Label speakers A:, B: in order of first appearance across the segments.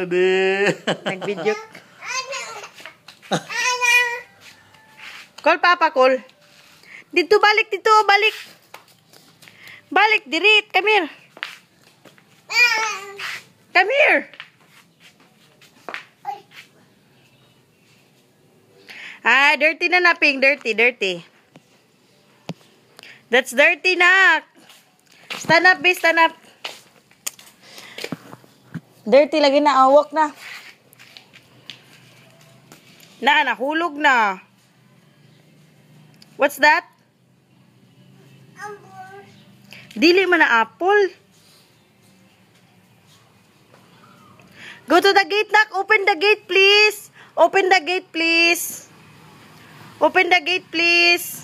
A: Ade.
B: Nag-video. Call papa, call. Dito, balik, dito, balik. Balik, dirit, come here. Come here. Ah, dirty na naping, dirty, dirty. That's dirty na. Stand up, be, stand up. Dirty lagi na, awak na. Nahulog na. What's that? Apple. Dili man na apple. Go to the gate, nak. Open the gate, please. Open the gate, please. Open the gate, please.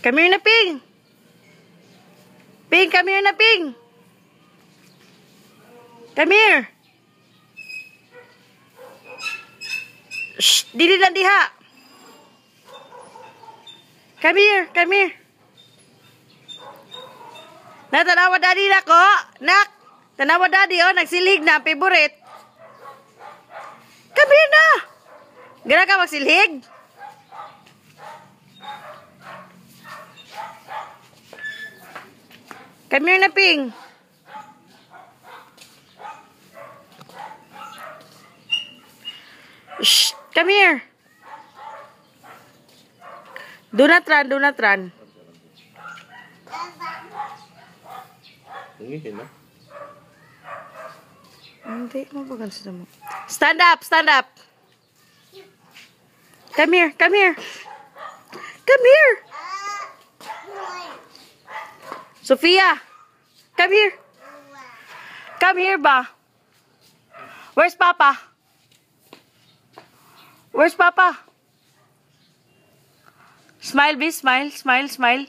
B: Come here na, Ping. Ping, come here na, Ping. Come here. Shh, dili lang diha. Come here, come here. Tanawa daddy na ko. Nak, tanawa daddy, oh, nagsilig na, favorite. Come here na. Gana ka magsilig? Come here na, Ping. Shh, come here. Do not run, do not run. Hindi mo ba ganito mo? Stand up, stand up. Come here, come here. Come here. Sophia, come here. Come here ba? Where's Papa? Where's Papa? Smile, be, smile, smile, smile.